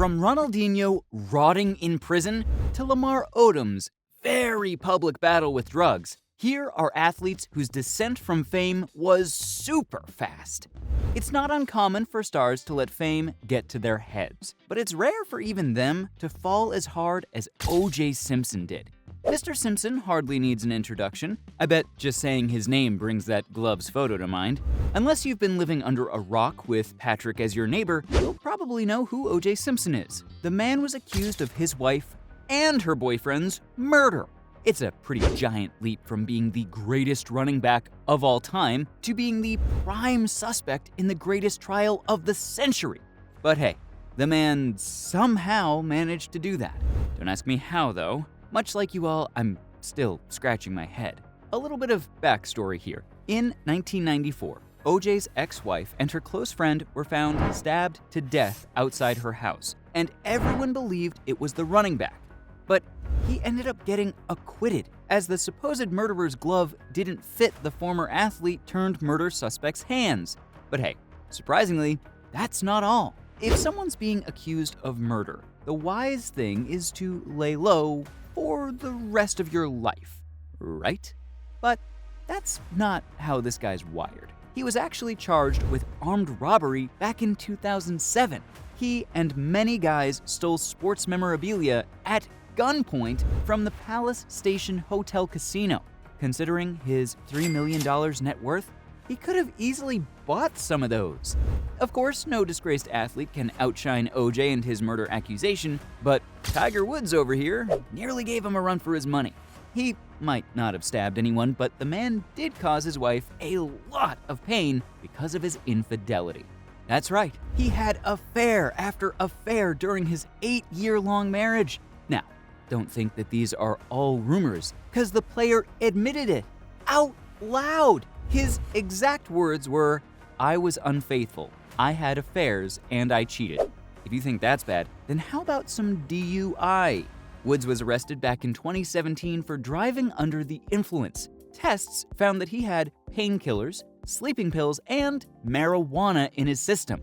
From Ronaldinho rotting in prison to Lamar Odom's very public battle with drugs, here are athletes whose descent from fame was super fast. It's not uncommon for stars to let fame get to their heads, but it's rare for even them to fall as hard as O.J. Simpson did. Mr. Simpson hardly needs an introduction. I bet just saying his name brings that gloves photo to mind. Unless you've been living under a rock with Patrick as your neighbor, you'll probably know who O.J. Simpson is. The man was accused of his wife and her boyfriend's murder. It's a pretty giant leap from being the greatest running back of all time to being the prime suspect in the greatest trial of the century. But hey, the man somehow managed to do that. Don't ask me how, though. Much like you all, I'm still scratching my head. A little bit of backstory here. In 1994, OJ's ex-wife and her close friend were found stabbed to death outside her house, and everyone believed it was the running back. But he ended up getting acquitted, as the supposed murderer's glove didn't fit the former athlete-turned-murder suspect's hands. But hey, surprisingly, that's not all. If someone's being accused of murder, the wise thing is to lay low for the rest of your life, right? But that's not how this guy's wired. He was actually charged with armed robbery back in 2007. He and many guys stole sports memorabilia at gunpoint from the Palace Station Hotel Casino. Considering his $3 million net worth, he could have easily bought some of those. Of course, no disgraced athlete can outshine OJ and his murder accusation, but Tiger Woods over here nearly gave him a run for his money. He might not have stabbed anyone, but the man did cause his wife a lot of pain because of his infidelity. That's right, he had affair after affair during his 8-year-long marriage. Now, don't think that these are all rumors, because the player admitted it out loud. His exact words were, "I was unfaithful, I had affairs, and I cheated." If you think that's bad, then how about some DUI? Woods was arrested back in 2017 for driving under the influence. Tests found that he had painkillers, sleeping pills, and marijuana in his system.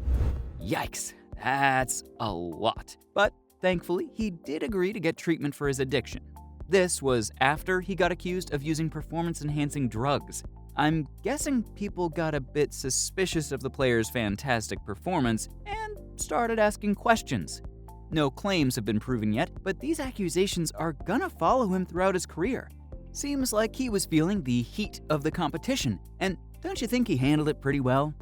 Yikes, that's a lot. But thankfully, he did agree to get treatment for his addiction. This was after he got accused of using performance-enhancing drugs. I'm guessing people got a bit suspicious of the player's fantastic performance and started asking questions. No claims have been proven yet, but these accusations are gonna follow him throughout his career. Seems like he was feeling the heat of the competition, and don't you think he handled it pretty well?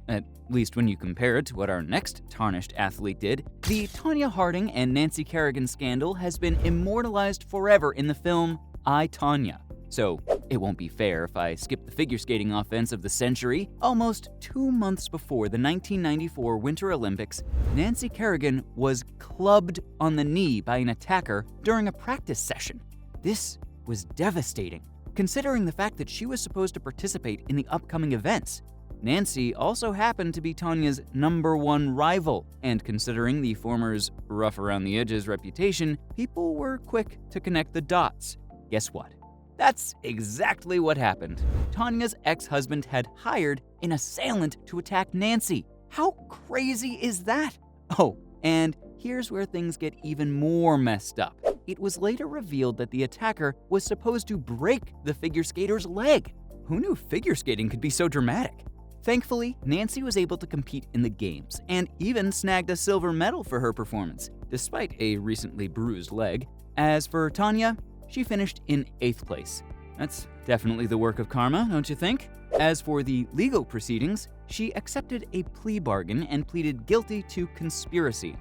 At least when you compare it to what our next tarnished athlete did. The Tonya Harding and Nancy Kerrigan scandal has been immortalized forever in the film I, Tonya. So it won't be fair if I skip the figure skating offense of the century. Almost 2 months before the 1994 Winter Olympics, Nancy Kerrigan was clubbed on the knee by an attacker during a practice session. This was devastating, considering the fact that she was supposed to participate in the upcoming events. Nancy also happened to be Tonya's #1 rival, and considering the former's rough-around-the-edges reputation, people were quick to connect the dots. Guess what? That's exactly what happened. Tonya's ex-husband had hired an assailant to attack Nancy. How crazy is that? Oh, and here's where things get even more messed up. It was later revealed that the attacker was supposed to break the figure skater's leg. Who knew figure skating could be so dramatic? Thankfully, Nancy was able to compete in the games and even snagged a silver medal for her performance, despite a recently bruised leg. As for Tonya, she finished in 8th place. That's definitely the work of karma, don't you think? As for the legal proceedings, she accepted a plea bargain and pleaded guilty to conspiracy.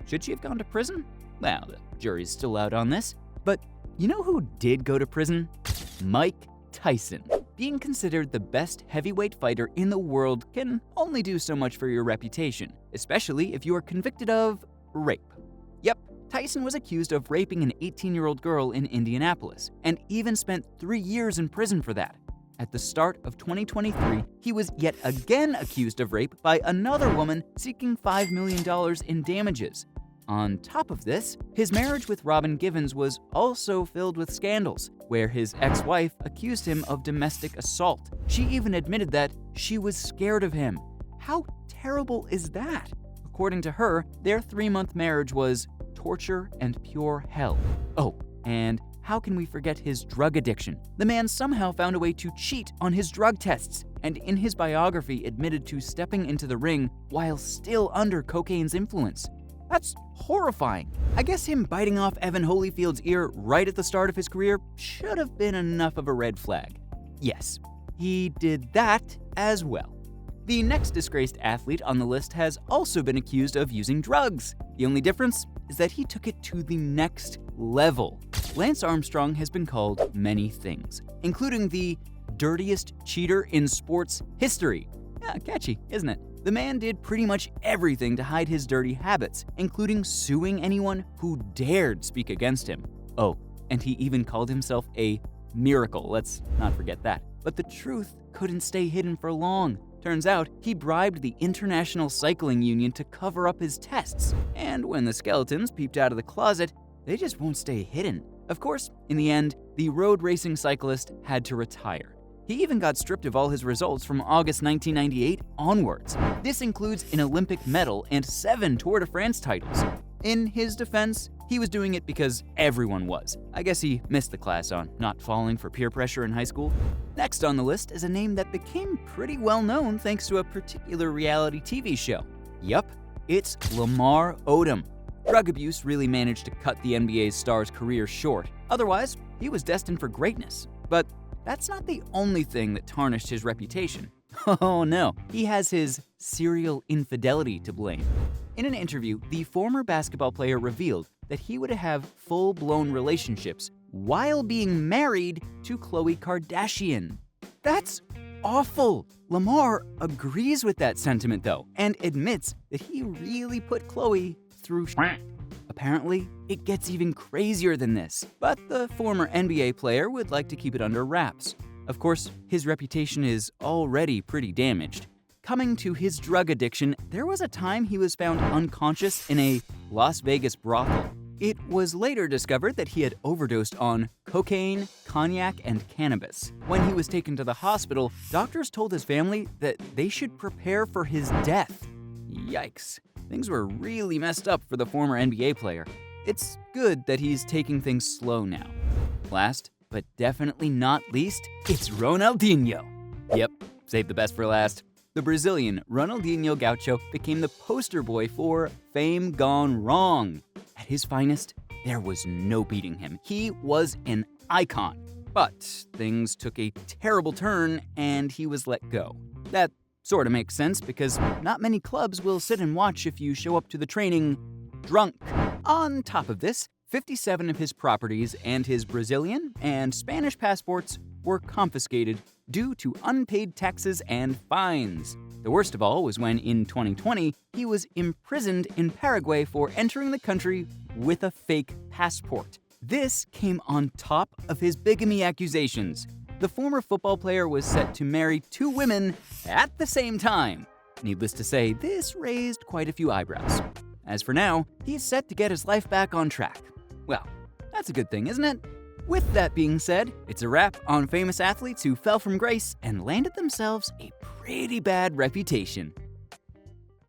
Should she have gone to prison? Well, the jury's still out on this. But you know who did go to prison? Mike Tyson. Being considered the best heavyweight fighter in the world can only do so much for your reputation, especially if you are convicted of rape. Yep, Tyson was accused of raping an 18-year-old girl in Indianapolis, and even spent 3 years in prison for that. At the start of 2023, he was yet again accused of rape by another woman seeking $5 million in damages. On top of this, his marriage with Robin Givens was also filled with scandals, where his ex-wife accused him of domestic assault. She even admitted that she was scared of him. How terrible is that? according to her, their 3-month marriage was torture and pure hell. Oh, and how can we forget his drug addiction? The man somehow found a way to cheat on his drug tests, and in his biography admitted to stepping into the ring while still under cocaine's influence. That's horrifying. I guess him biting off Evan Holyfield's ear right at the start of his career should have been enough of a red flag. Yes, he did that as well. The next disgraced athlete on the list has also been accused of using drugs. The only difference is that he took it to the next level. Lance Armstrong has been called many things, including the dirtiest cheater in sports history. Yeah, catchy, isn't it? The man did pretty much everything to hide his dirty habits, including suing anyone who dared speak against him. Oh, and he even called himself a miracle, let's not forget that. But the truth couldn't stay hidden for long. Turns out, he bribed the International Cycling Union to cover up his tests. And when the skeletons peeped out of the closet, they just won't stay hidden. Of course, in the end, the road racing cyclist had to retire. He even got stripped of all his results from August 1998 onwards. This includes an Olympic medal and 7 Tour de France titles. In his defense, he was doing it because everyone was. I guess he missed the class on not falling for peer pressure in high school. Next on the list is a name that became pretty well known thanks to a particular reality TV show. Yup, it's Lamar Odom. Drug abuse really managed to cut the NBA's star's career short. Otherwise, he was destined for greatness. But that's not the only thing that tarnished his reputation. Oh no, he has his serial infidelity to blame. In an interview, the former basketball player revealed that he would have full-blown relationships while being married to Khloe Kardashian. That's awful. Lamar agrees with that sentiment though, and admits that he really put Khloe through shit. Apparently, it gets even crazier than this, but the former NBA player would like to keep it under wraps. Of course, his reputation is already pretty damaged. Coming to his drug addiction, there was a time he was found unconscious in a Las Vegas brothel. It was later discovered that he had overdosed on cocaine, cognac, and cannabis. When he was taken to the hospital, doctors told his family that they should prepare for his death. Yikes. Things were really messed up for the former NBA player. It's good that he's taking things slow now. Last, but definitely not least, it's Ronaldinho. Yep, saved the best for last. The Brazilian Ronaldinho Gaucho became the poster boy for fame gone wrong. At his finest, there was no beating him. He was an icon. But things took a terrible turn and he was let go. That sort of makes sense because not many clubs will sit and watch if you show up to the training drunk. On top of this, 57 of his properties and his Brazilian and Spanish passports were confiscated due to unpaid taxes and fines. The worst of all was when, in 2020, he was imprisoned in Paraguay for entering the country with a fake passport. This came on top of his bigamy accusations. The former football player was set to marry 2 women at the same time. Needless to say, this raised quite a few eyebrows. As for now, he's set to get his life back on track. Well, that's a good thing, isn't it? With that being said, it's a wrap on famous athletes who fell from grace and landed themselves a pretty bad reputation.